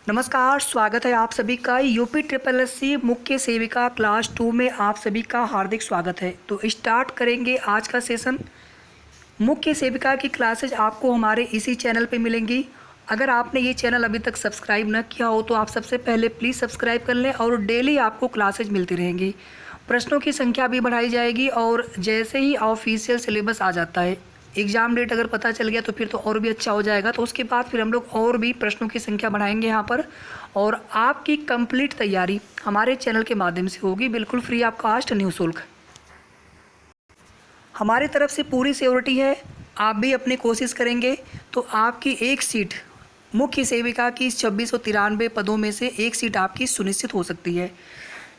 नमस्कार, स्वागत है आप सभी का यूपी ट्रिपल एस सी मुख्य सेविका क्लास 2 में आप सभी का हार्दिक स्वागत है। तो स्टार्ट करेंगे आज का सेशन। मुख्य सेविका की क्लासेज आपको हमारे इसी चैनल पे मिलेंगी। अगर आपने ये चैनल अभी तक सब्सक्राइब न किया हो तो आप सबसे पहले प्लीज़ सब्सक्राइब कर लें और डेली आपको क्लासेज मिलती रहेंगी। प्रश्नों की संख्या भी बढ़ाई जाएगी और जैसे ही ऑफिशियल सिलेबस आ जाता है, एग्ज़ाम डेट अगर पता चल गया तो फिर तो और भी अच्छा हो जाएगा। तो उसके बाद फिर हम लोग और भी प्रश्नों की संख्या बढ़ाएंगे यहाँ पर, और आपकी कंप्लीट तैयारी हमारे चैनल के माध्यम से होगी, बिल्कुल फ्री ऑफ कास्ट, निःशुल्क। हमारी तरफ से पूरी सिक्योरिटी है। आप भी अपनी कोशिश करेंगे तो आपकी एक सीट मुख्य सेविका की 2693 पदों में से एक सीट आपकी सुनिश्चित हो सकती है।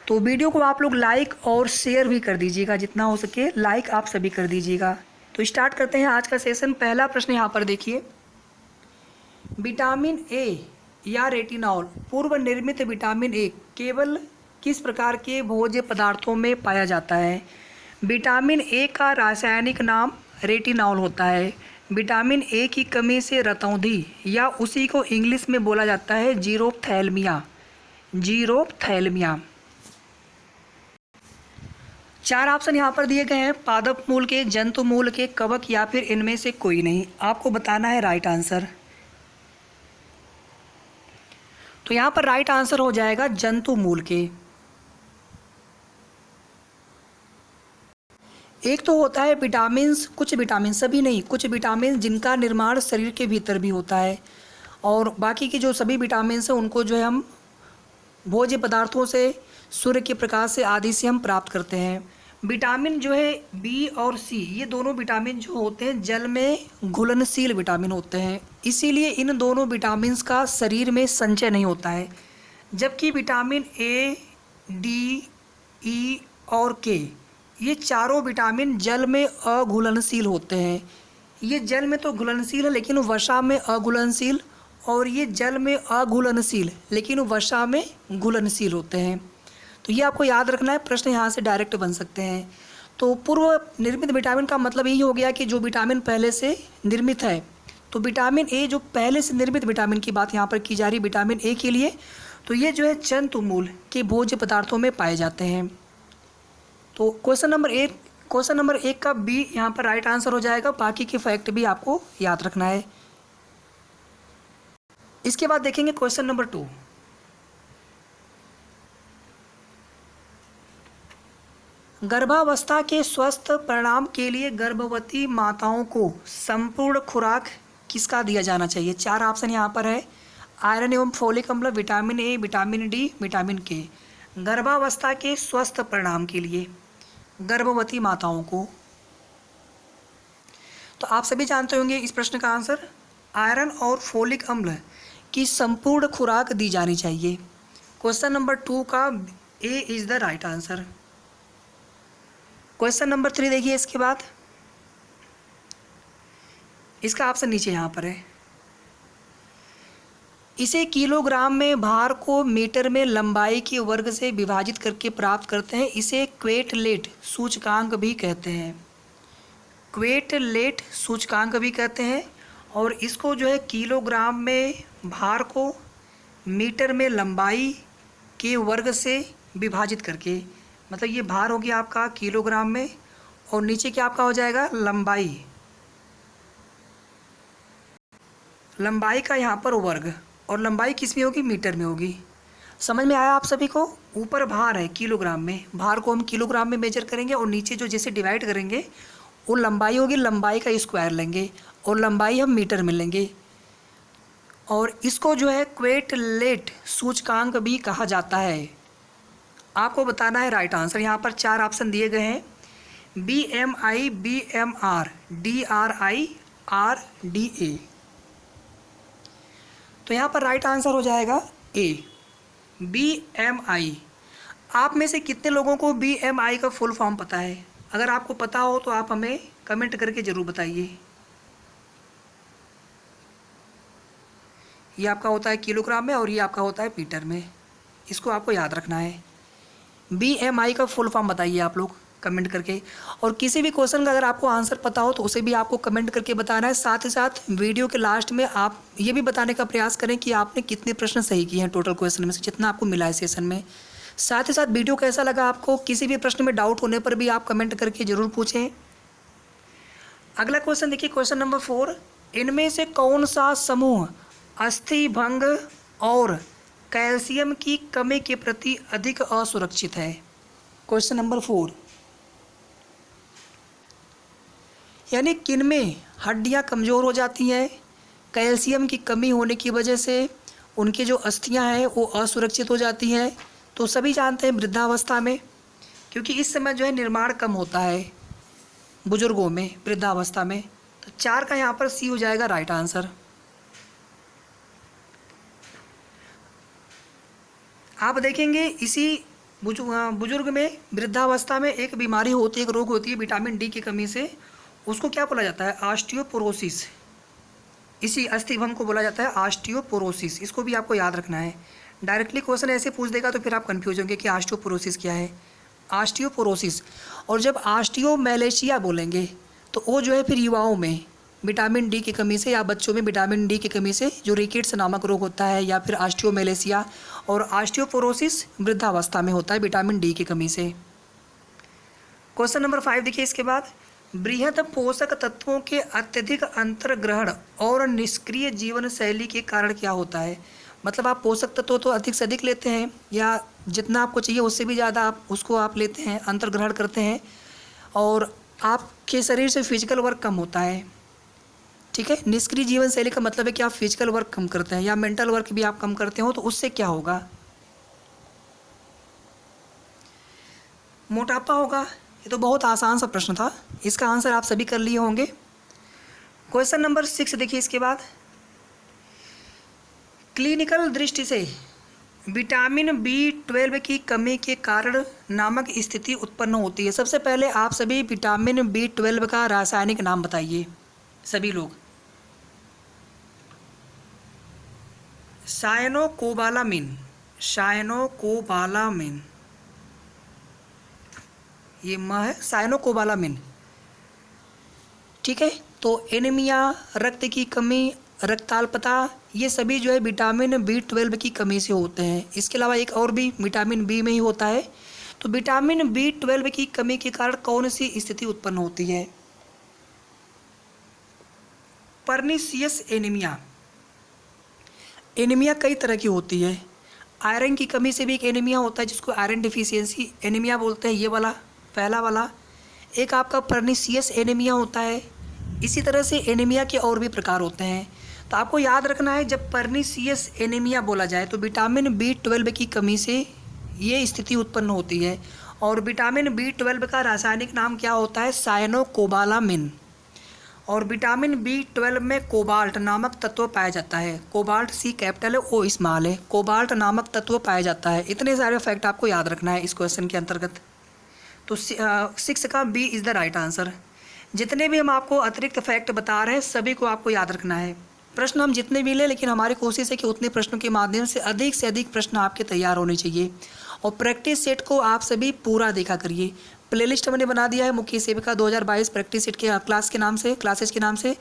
तो वीडियो को आप लोग लाइक और शेयर भी कर दीजिएगा, जितना हो सके लाइक आप सभी कर दीजिएगा। तो स्टार्ट करते हैं आज का सेशन। पहला प्रश्न यहाँ पर देखिए, विटामिन ए या रेटिनॉल पूर्व निर्मित विटामिन ए केवल किस प्रकार के भोज्य पदार्थों में पाया जाता है? विटामिन ए का रासायनिक नाम रेटिनॉल होता है। विटामिन ए की कमी से रतौंधी या उसी को इंग्लिश में बोला जाता है जीरोप्थैल्मिया। जीरोप्थैल्मिया। 4 ऑप्शन यहाँ पर दिए गए हैं, पादप मूल के, जंतु मूल के, कवक या फिर इनमें से कोई नहीं। आपको बताना है राइट आंसर। तो यहाँ पर राइट आंसर हो जाएगा जंतु मूल के। एक तो होता है विटामिन्स, कुछ विटामिन, सभी नहीं, कुछ विटामिन जिनका निर्माण शरीर के भीतर भी होता है, और बाकी की जो सभी विटामिन्स हैं उनको जो है हम भोज्य पदार्थों से, सूर्य के प्रकाश से आदि से हम प्राप्त करते हैं। विटामिन जो है बी और सी, ये दोनों विटामिन जो होते हैं जल में घुलनशील विटामिन होते हैं, इसीलिए इन दोनों विटामिन्स का शरीर में संचय नहीं होता है। जबकि विटामिन ए, डी, ई और के, ये चारों विटामिन जल में अघुलनशील होते हैं। ये जल में तो घुलनशील है लेकिन वसा में अघुलनशील, और ये जल में अघुलनशील लेकिन वसा में घुलनशील होते हैं। तो ये आपको याद रखना है, प्रश्न यहाँ से डायरेक्ट बन सकते हैं। तो पूर्व निर्मित विटामिन का मतलब यही हो गया कि जो विटामिन पहले से निर्मित है। तो विटामिन ए जो पहले से निर्मित विटामिन की बात यहाँ पर की जा रही, विटामिन ए के लिए, तो ये जो है जंतु मूल के भोज्य पदार्थों में पाए जाते हैं। तो क्वेश्चन नंबर 1 का बी यहाँ पर राइट आंसर हो जाएगा। बाकी के फैक्ट भी आपको याद रखना है। इसके बाद देखेंगे क्वेश्चन नंबर 2। गर्भावस्था के स्वस्थ परिणाम के लिए गर्भवती माताओं को संपूर्ण खुराक किसका दिया जाना चाहिए? 4 ऑप्शन यहाँ पर है, आयरन एवं फोलिक अम्ल, vitamin A, vitamin D, vitamin के। गर्भावस्था के स्वस्थ परिणाम के लिए गर्भवती माताओं को, तो आप सभी जानते होंगे इस प्रश्न का आंसर, आयरन और फोलिक अम्ल की संपूर्ण खुराक दी जानी चाहिए। क्वेश्चन नंबर 2 का A is the right answer. Question number 3 देखिए, इसके बाद इसका ऑप्शन नीचे यहाँ पर है। इसे किलोग्राम में भार को मीटर में लंबाई के वर्ग से विभाजित करके प्राप्त करते हैं। इसे क्वेटलेट सूचकांक भी कहते हैं। क्वेटलेट सूचकांक भी कहते हैं, और इसको जो है किलोग्राम में भार को मीटर में लंबाई के वर्ग से विभाजित करके, मतलब ये भार हो गया आपका किलोग्राम में, और नीचे क्या आपका हो जाएगा लंबाई, लंबाई का यहाँ पर वर्ग, और लंबाई किस में होगी? मीटर में होगी। समझ में आया आप सभी को? ऊपर भार है किलोग्राम में, भार को हम किलोग्राम में मेजर करेंगे, और नीचे जो जैसे डिवाइड करेंगे वो लंबाई होगी, लंबाई का स्क्वायर लेंगे और लंबाई हम मीटर में लेंगे, और इसको जो है क्वेटलेट सूचकांक भी कहा जाता है। आपको बताना है राइट आंसर। यहाँ पर 4 ऑप्शन दिए गए हैं, BMI, BMR, DRI, RDA। तो यहाँ पर राइट आंसर हो जाएगा ए, BMI। आप में से कितने लोगों को BMI का फुल फॉर्म पता है? अगर आपको पता हो तो आप हमें कमेंट करके ज़रूर बताइए। ये आपका होता है किलोग्राम में और ये आपका होता है मीटर में, इसको आपको याद रखना है। BMI का फुल फॉर्म बताइए आप लोग। कमेंट करके। और किसी भी क्वेश्चन का अगर आपको आंसर पता हो तो उसे भी आपको कमेंट करके बताना है। साथ ही साथ वीडियो के लास्ट में आप ये भी बताने का प्रयास करें कि आपने कितने प्रश्न सही किए हैं टोटल क्वेश्चन में से, जितना आपको मिला है सेशन में। साथ ही साथ वीडियो कैसा लगा आपको, किसी भी प्रश्न में डाउट होने पर भी आप कमेंट करके ज़रूर पूछें। अगला क्वेश्चन देखिए, क्वेश्चन नंबर 4, इनमें से कौन सा समूह अस्थि भंग और कैल्शियम की कमी के प्रति अधिक असुरक्षित है? क्वेश्चन नंबर 4, यानी किनमें हड्डियां कमज़ोर हो जाती हैं, कैल्शियम की कमी होने की वजह से उनकी जो अस्थियां हैं वो असुरक्षित हो जाती हैं। तो सभी जानते हैं वृद्धावस्था में, क्योंकि इस समय जो है निर्माण कम होता है बुजुर्गों में वृद्धावस्था में। तो 4 का यहाँ पर सी हो जाएगा राइट आंसर। आप देखेंगे इसी बुजुर्ग में वृद्धावस्था में एक बीमारी होती है, एक रोग होती है विटामिन डी की कमी से, उसको क्या बोला जाता है? ऑस्टियोपोरोसिस। इसी अस्थिभंग को बोला जाता है ऑस्टियोपोरोसिस। इसको भी आपको याद रखना है। डायरेक्टली क्वेश्चन ऐसे पूछ देगा तो फिर आप कंफ्यूज होंगे कि ऑस्टियोपोरोसिस क्या है। ऑस्टियोपोरोसिस। और जब ऑस्टियोमेलेशिया बोलेंगे तो वो जो है फिर युवाओं में विटामिन डी की कमी से या बच्चों में विटामिन डी की कमी से जो रिकेट्स नामक रोग होता है, या फिर ऑस्टियोमेलेशिया। और ऑस्टियोपोरोसिस वृद्धावस्था में होता है विटामिन डी की कमी से। क्वेश्चन नंबर 5 देखिए इसके बाद, बृहद पोषक तत्वों के अत्यधिक अंतर्ग्रहण और निष्क्रिय जीवन शैली के कारण क्या होता है? मतलब आप पोषक तत्व तो अधिक से अधिक लेते हैं, या जितना आपको चाहिए उससे भी ज़्यादा आप लेते हैं, अंतर्ग्रहण करते हैं, और आपके शरीर से फिजिकल वर्क कम होता है। ठीक है, निष्क्रिय जीवन शैली का मतलब है कि आप फिजिकल वर्क कम करते हैं या मेंटल वर्क भी आप कम करते हो, तो उससे क्या होगा? मोटापा होगा। ये तो बहुत आसान सा प्रश्न था, इसका आंसर आप सभी कर लिए होंगे। क्वेश्चन नंबर 6 देखिए इसके बाद, क्लिनिकल दृष्टि से विटामिन B12 की कमी के कारण नामक स्थिति उत्पन्न होती है। सबसे पहले आप सभी विटामिन B12 का रासायनिक नाम बताइए सभी लोग। सायनोकोबालामिन, सायनोकोबालामिन, ये है सायनोकोबालामिन। ठीक है, तो एनीमिया, रक्त की कमी, रक्ताल्पता, ये सभी जो है विटामिन B12 की कमी से होते हैं। इसके अलावा एक और भी विटामिन बी में ही होता है। तो विटामिन B12 की कमी के कारण कौन सी स्थिति उत्पन्न होती है? Pernicious anaemia. एनीमिया कई तरह की होती है। आयरन की कमी से भी एक एनीमिया होता है जिसको आयरन डिफिशियंसी एनीमिया बोलते हैं, ये वाला पहला वाला। एक आपका पर्नीशियस एनीमिया होता है। इसी तरह से एनीमिया के और भी प्रकार होते हैं। तो आपको याद रखना है, जब पर्नीशियस एनीमिया बोला जाए तो विटामिन B12 की कमी से ये स्थिति उत्पन्न होती है। और विटामिन B12 का रासायनिक नाम क्या होता है? सायनोकोबालामिन। और विटामिन B12 में कोबाल्ट नामक तत्व पाया जाता है। कोबाल्ट C कैपिटल है, O स्मॉल है। कोबाल्ट नामक तत्व पाया जाता है। इतने सारे फैक्ट आपको याद रखना है इस क्वेश्चन के अंतर्गत। तो 6 का B is the right answer. जितने भी हम आपको अतिरिक्त फैक्ट बता रहे हैं सभी को आपको याद रखना है। प्रश्न हम जितने भी लें, लेकिन हमारी कोशिश है कि उतने प्रश्नों के माध्यम से अधिक प्रश्न आपके तैयार होने चाहिए। और प्रैक्टिस सेट को आप सभी पूरा देखा करिए। प्लेलिस्ट हमने बना दिया है मुख्य सेविका 2022 प्रैक्टिस सेट के क्लासेज के नाम से।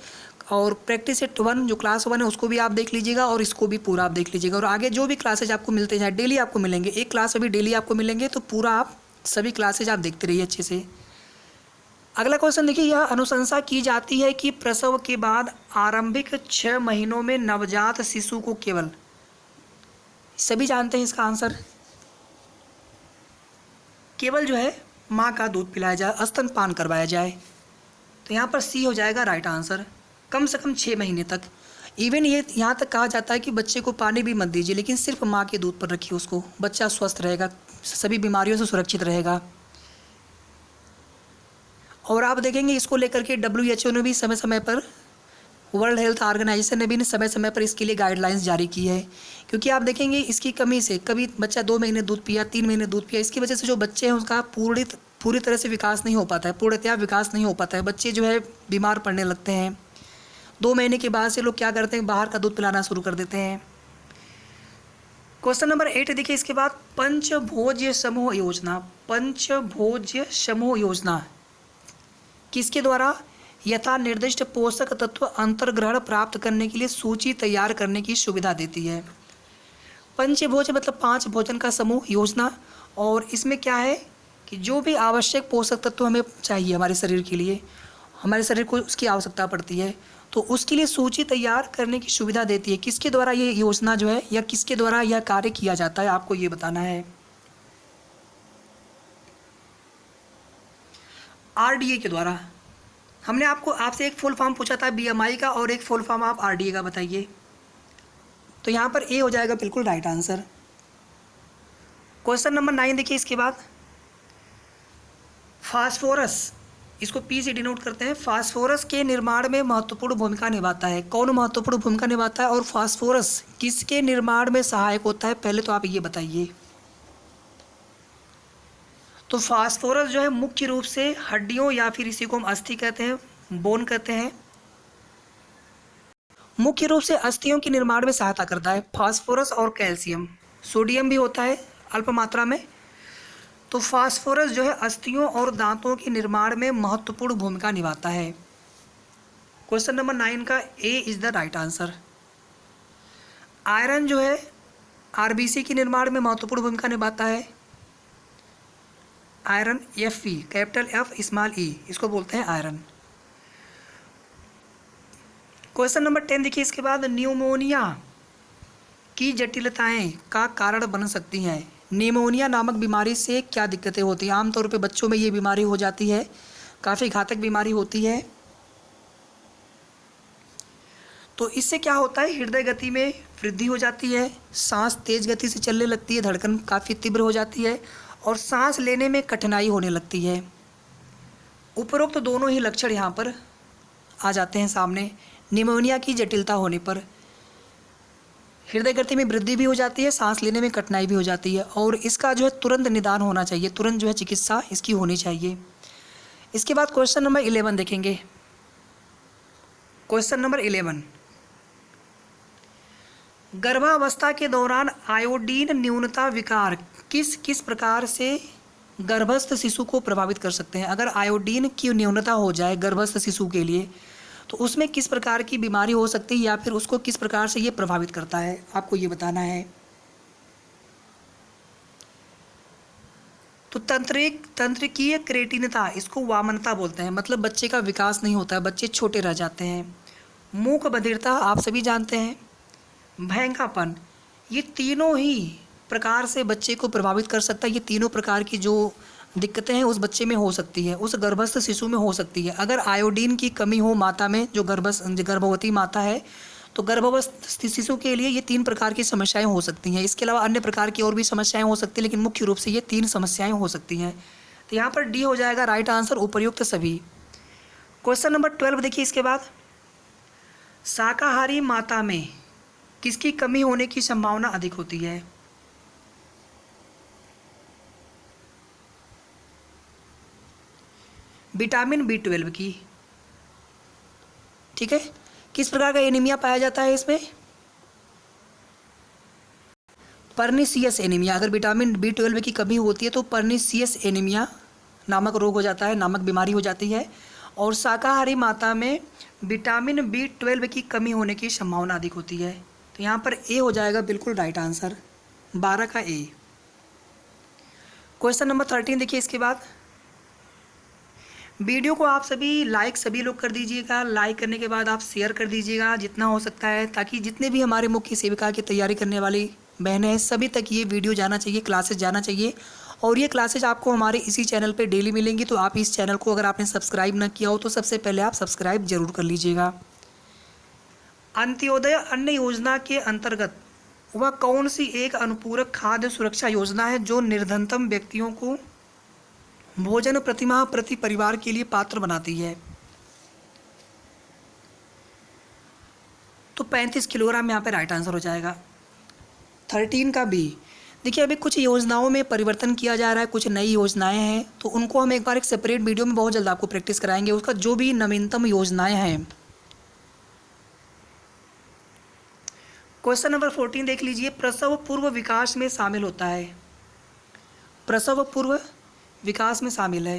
और प्रैक्टिस सेट 1 जो क्लास 1 है उसको भी आप देख लीजिएगा, और इसको भी पूरा आप देख लीजिएगा। और आगे जो भी क्लासेज आपको मिलते जाए, डेली आपको मिलेंगे, एक क्लास अभी डेली आपको मिलेंगे, तो पूरा आप सभी क्लासेज आप देखते रहिए अच्छे से। अगला क्वेश्चन देखिए, यह अनुशंसा की जाती है कि प्रसव के बाद आरंभिक 6 महीनों में नवजात शिशु को केवल, सभी जानते हैं इसका आंसर, केवल जो है माँ का दूध पिलाया जाए, स्तनपान करवाया जाए। तो यहाँ पर सी हो जाएगा राइट आंसर। कम से कम 6 महीने तक। इवन ये यहाँ तक कहा जाता है कि बच्चे को पानी भी मत दीजिए, लेकिन सिर्फ माँ के दूध पर रखिए उसको। बच्चा स्वस्थ रहेगा, सभी बीमारियों से सुरक्षित रहेगा। और आप देखेंगे इसको लेकर के WHO ने भी समय समय पर, वर्ल्ड हेल्थ ऑर्गेनाइजेशन ने भी समय समय पर इसके लिए गाइडलाइंस जारी की है। क्योंकि आप देखेंगे इसकी कमी से कभी बच्चा 2 महीने दूध पिया, 3 महीने दूध पिया, इसकी वजह से जो बच्चे हैं उसका पूरी तरह से विकास नहीं हो पाता है, पूर्णतया विकास नहीं हो पाता है। बच्चे जो है बीमार पड़ने लगते हैं। 2 महीने के बाद से लोग क्या करते हैं, बाहर का दूध पिलाना शुरू कर देते हैं। क्वेश्चन नंबर 8 देखिए इसके बाद, पंचभोज्य समूह योजना। पंचभोज्य समूह योजना किसके द्वारा यथा निर्दिष्ट पोषक तत्व अंतर्ग्रहण प्राप्त करने के लिए सूची तैयार करने की सुविधा देती है। पंचभोज्य मतलब 5 भोजन का समूह योजना, और इसमें क्या है कि जो भी आवश्यक पोषक तत्व हमें चाहिए हमारे शरीर के लिए, हमारे शरीर को उसकी आवश्यकता पड़ती है, तो उसके लिए सूची तैयार करने की सुविधा देती है। किसके द्वारा ये योजना जो है या किसके द्वारा यह कार्य किया जाता है, आपको ये बताना है। आरडीए के द्वारा। हमने आपसे एक फुल फॉर्म पूछा था बीएमआई का और एक फुल फॉर्म आप आरडीए का बताइए, तो यहाँ पर ए हो जाएगा बिल्कुल राइट आंसर। क्वेश्चन नंबर 9 देखिए इसके बाद, फास्फोरस, इसको पी से डिनोट करते हैं, फास्फोरस के निर्माण में महत्वपूर्ण भूमिका निभाता है। कौन महत्वपूर्ण भूमिका निभाता है और फास्फोरस किसके निर्माण में सहायक होता है, पहले तो आप ये बताइए। तो फास्फोरस जो है मुख्य रूप से हड्डियों या फिर इसी को हम अस्थि कहते हैं, बोन कहते हैं, मुख्य रूप से अस्थियों के निर्माण में सहायता करता है। फास्फोरस और कैल्शियम, सोडियम भी होता है अल्प मात्रा में। तो फास्फोरस जो है अस्थियों और दांतों के निर्माण में महत्वपूर्ण भूमिका निभाता है। क्वेश्चन नंबर 9 का A is the right answer. Iron जो है आरबीसी के निर्माण में महत्वपूर्ण भूमिका निभाता है। Iron Fe, capital F small e, इसको बोलते हैं आयरन। क्वेश्चन नंबर 10 देखिए इसके बाद, न्यूमोनिया की जटिलताएं का कारण बन सकती हैं। निमोनिया नामक बीमारी से क्या दिक्कतें होती हैं? आमतौर पे बच्चों में ये बीमारी हो जाती है, काफ़ी घातक बीमारी होती है। तो इससे क्या होता है, हृदय गति में वृद्धि हो जाती है, सांस तेज गति से चलने लगती है, धड़कन काफ़ी तीव्र हो जाती है और सांस लेने में कठिनाई होने लगती है। उपरोक्त तो दोनों ही लक्षण यहाँ पर आ जाते हैं सामने निमोनिया की जटिलता होने पर। हृदय गति में वृद्धि भी हो जाती है, सांस लेने में कठिनाई भी हो जाती है, और इसका जो है तुरंत निदान होना चाहिए, तुरंत जो है चिकित्सा इसकी होनी चाहिए। इसके बाद क्वेश्चन नंबर 11 देखेंगे। क्वेश्चन नंबर 11, गर्भावस्था के दौरान आयोडीन न्यूनता विकार किस किस प्रकार से गर्भस्थ शिशु को प्रभावित कर सकते हैं? अगर आयोडीन की न्यूनता हो जाए गर्भस्थ शिशु के लिए तो उसमें किस प्रकार की बीमारी हो सकती है या फिर उसको किस प्रकार से ये प्रभावित करता है, आपको ये बताना है। तो तंत्रिकीय क्रेटिनता, इसको वामनता बोलते हैं, मतलब बच्चे का विकास नहीं होता है, बच्चे छोटे रह जाते हैं। मूक बधिरता आप सभी जानते हैं। भयंकापन, ये तीनों ही प्रकार से बच्चे को प्रभावित कर सकता है। ये तीनों प्रकार की जो दिक्कतें हैं उस बच्चे में हो सकती है, उस गर्भस्थ शिशु में हो सकती है। अगर आयोडीन की कमी हो माता में, जो गर्भवती माता है, तो गर्भस्थ शिशु के लिए ये 3 प्रकार की समस्याएं हो सकती हैं। इसके अलावा अन्य प्रकार की और भी समस्याएं हो सकती हैं, लेकिन मुख्य रूप से ये 3 समस्याएं हो सकती हैं। तो यहाँ पर डी हो जाएगा राइट आंसर, उपर्युक्त सभी। क्वेश्चन नंबर 12 देखिए इसके बाद, शाकाहारी माता में किसकी कमी होने की संभावना अधिक होती है? विटामिन B12 की। ठीक है, किस प्रकार का एनीमिया पाया जाता है इसमें? Pernicious anaemia. अगर विटामिन B12 की कमी होती है तो पर्निशियस एनीमिया नामक रोग हो जाता है, नामक बीमारी हो जाती है। और शाकाहारी माता में विटामिन B12 की कमी होने की संभावना अधिक होती है। तो यहाँ पर ए हो जाएगा बिल्कुल राइट आंसर, 12 का ए। क्वेश्चन नंबर 13 देखिए इसके बाद, वीडियो को आप सभी लोग कर दीजिएगा। लाइक करने के बाद आप शेयर कर दीजिएगा जितना हो सकता है, ताकि जितने भी हमारे मुख्य सेविका की तैयारी करने वाली बहनें हैं सभी तक ये वीडियो जाना चाहिए, क्लासेस जाना चाहिए। और ये क्लासेज आपको हमारे इसी चैनल पे डेली मिलेंगी। तो आप इस चैनल को अगर आपने सब्सक्राइब न किया हो तो सबसे पहले आप सब्सक्राइब जरूर कर लीजिएगा। अंत्योदय अन्न योजना के अंतर्गत वह कौन सी एक अनुपूरक खाद्य सुरक्षा योजना है जो निर्धनतम व्यक्तियों को भोजन प्रतिमाह प्रति परिवार के लिए पात्र बनाती है? तो 35 किलोग्राम यहाँ पे राइट आंसर हो जाएगा। 13 का बी। देखिए अभी कुछ योजनाओं में परिवर्तन किया जा रहा है, कुछ नई योजनाएं हैं, तो उनको हम एक बार एक सेपरेट वीडियो में बहुत जल्द आपको प्रैक्टिस कराएंगे। उसका जो भी नवीनतम योजनाएं हैं। क्वेश्चन नंबर 14 देख लीजिए, प्रसव पूर्व विकास में शामिल होता है। प्रसव पूर्व विकास में शामिल है।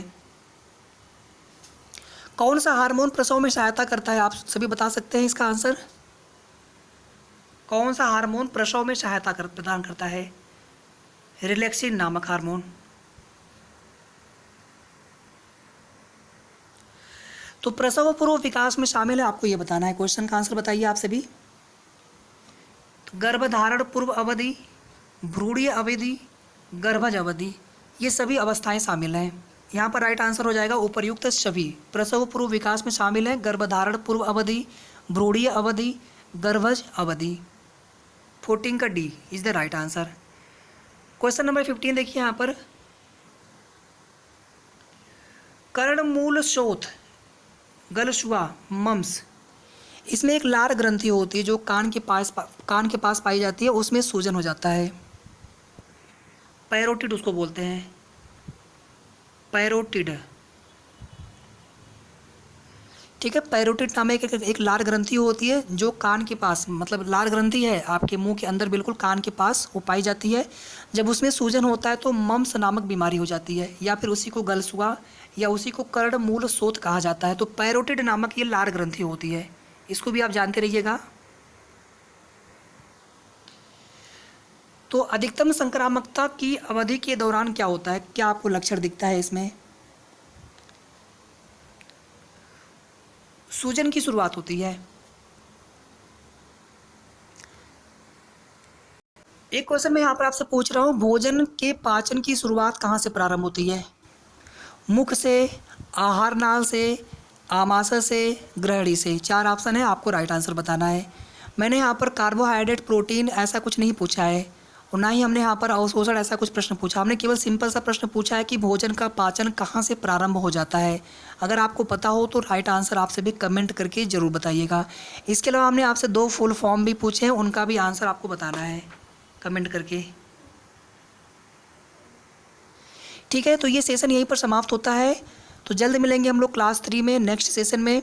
कौन सा हार्मोन प्रसव में सहायता करता है, आप सभी बता सकते हैं इसका आंसर? कौन सा हार्मोन प्रसव में सहायता प्रदान करता है? रिलैक्सिन नामक हार्मोन। तो प्रसव पूर्व विकास में शामिल है, आपको ये बताना है। क्वेश्चन का आंसर बताइए आप सभी। तो गर्भधारण पूर्व अवधि, भ्रूणीय अवधि, गर्भज अवधि, ये सभी अवस्थाएं शामिल हैं। यहाँ पर राइट आंसर हो जाएगा उपर्युक्त सभी। प्रसव पूर्व विकास में शामिल है गर्भधारण पूर्व अवधि, भ्रूणीय अवधि, गर्भज अवधि। 14 का D is the right answer. Question number 15 देखिए यहाँ पर, कर्णमूल शोथ, गलशुआ, मम्स, इसमें एक लार ग्रंथि होती है जो कान के पास पाई जाती है, उसमें सूजन हो जाता है। पैरोटिड उसको बोलते हैं, पैरोटिड। ठीक है, पैरोटिड नामक एक लार ग्रंथि होती है जो कान के पास, मतलब लार ग्रंथि है आपके मुंह के अंदर बिल्कुल कान के पास वो पाई जाती है। जब उसमें सूजन होता है तो मम्स नामक बीमारी हो जाती है, या फिर उसी को गलसुआ या उसी को कर्णमूल शोथ कहा जाता है। तो पैरोटिड नामक ये लार ग्रंथि होती है, इसको भी आप जानते रहिएगा। तो अधिकतम संक्रामकता की अवधि के दौरान क्या होता है, क्या आपको लक्षण दिखता है इसमें? सूजन की शुरुआत होती है। एक क्वेश्चन मैं यहाँ पर आपसे पूछ रहा हूँ, भोजन के पाचन की शुरुआत कहाँ से प्रारंभ होती है? मुख से, आहार नाल से, आमाशय से, ग्रहणी से। 4 ऑप्शन है, आपको राइट आंसर बताना है। मैंने यहाँ पर कार्बोहाइड्रेट, प्रोटीन ऐसा कुछ नहीं पूछा है, और ना ही हमने यहाँ पर अवशोषण ऐसा कुछ प्रश्न पूछा। हमने केवल सिंपल सा प्रश्न पूछा है कि भोजन का पाचन कहाँ से प्रारंभ हो जाता है। अगर आपको पता हो तो राइट आंसर आप सभी कमेंट करके ज़रूर बताइएगा। इसके अलावा हमने आपसे 2 फुल फॉर्म भी पूछे हैं, उनका भी आंसर आपको बताना है कमेंट करके। ठीक है, तो ये सेशन यहीं पर समाप्त होता है। तो जल्द मिलेंगे हम लोग क्लास 3 में नेक्स्ट सेशन में।